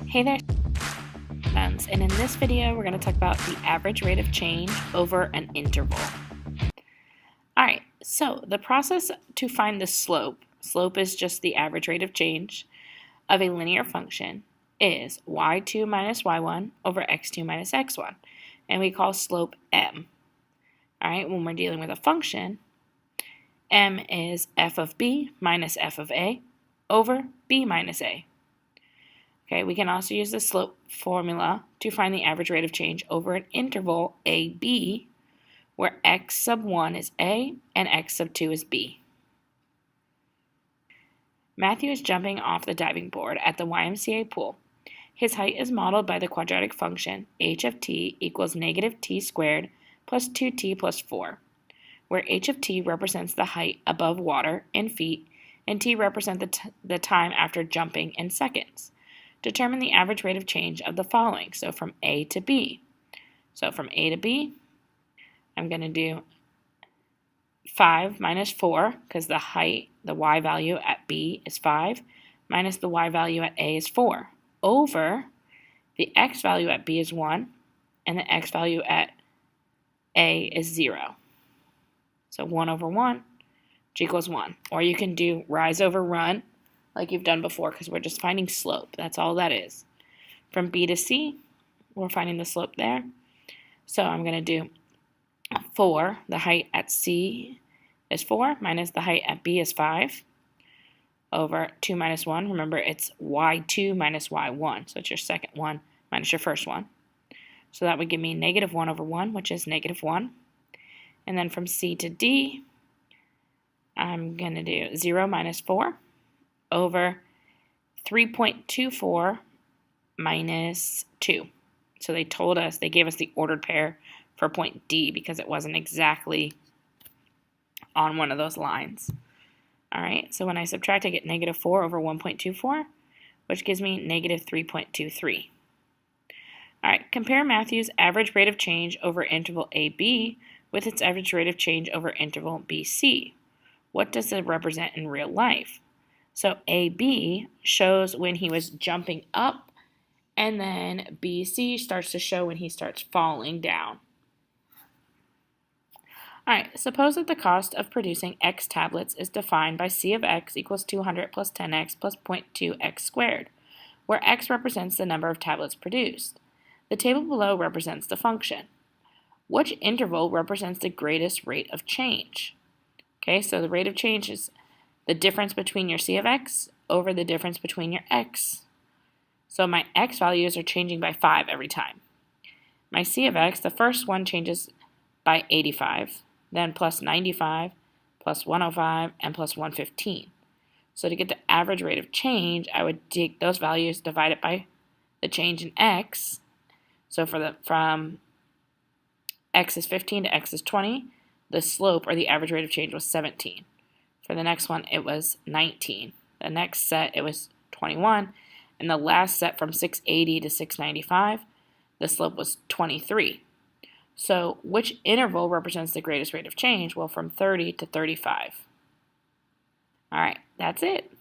Hey there, friends, and in this video we're going to talk about the average rate of change over an interval. Alright, so the process to find the slope is just the average rate of change of a linear function, is y2 minus y1 over x2 minus x1, and we call slope m. Alright, when we're dealing with a function, m is f of b minus f of a over b minus a. Okay, we can also use the slope formula to find the average rate of change over an interval AB, where x sub 1 is A and x sub 2 is B. Matthew is jumping off the diving board at the YMCA pool. His height is modeled by the quadratic function h of t equals negative t squared plus 2t plus 4, where h of t represents the height above water in feet and t represents the time after jumping in seconds. Determine the average rate of change of the following. So from A to B. So from A to B, I'm going to do 5 minus 4, because the height, the y value at B is 5, minus the y value at A is 4, over the x value at B is 1, and the x value at A is 0. So 1 over 1, which equals 1. Or you can do rise over run, like you've done before, because we're just finding slope. That's all that is. From B to C, we're finding the slope there. So I'm going to do 4. The height at C is 4, minus the height at B is 5, over 2 minus 1. Remember, it's y2 minus y1. So it's your second one minus your first one. So that would give me negative 1 over 1, which is negative 1. And then from C to D, I'm going to do 0 minus 4. Over 3.24 minus 2. So they gave us the ordered pair for point D because it wasn't exactly on one of those lines. Alright, so when I subtract, I get negative 4 over 1.24, which gives me negative 3.23. Alright, compare Matthew's average rate of change over interval AB with its average rate of change over interval BC. What does it represent in real life? So AB shows when he was jumping up, and then BC starts to show when he starts falling down. Alright, suppose that the cost of producing X tablets is defined by C of X equals 200 plus 10X plus 0.2X squared, where X represents the number of tablets produced. The table below represents the function. Which interval represents the greatest rate of change? Okay, so the rate of change is the difference between your C of X over the difference between your X. So my X values are changing by 5 every time. My C of X, the first one changes by 85, then plus 95, plus 105, and plus 115. So to get the average rate of change, I would take those values, divide it by the change in X. So from X is 15 to X is 20, the slope or the average rate of change was 17. For the next one, it was 19. The next set, it was 21. And the last set from 680 to 695, the slope was 23. So which interval represents the greatest rate of change? Well, from 30 to 35. All right, that's it.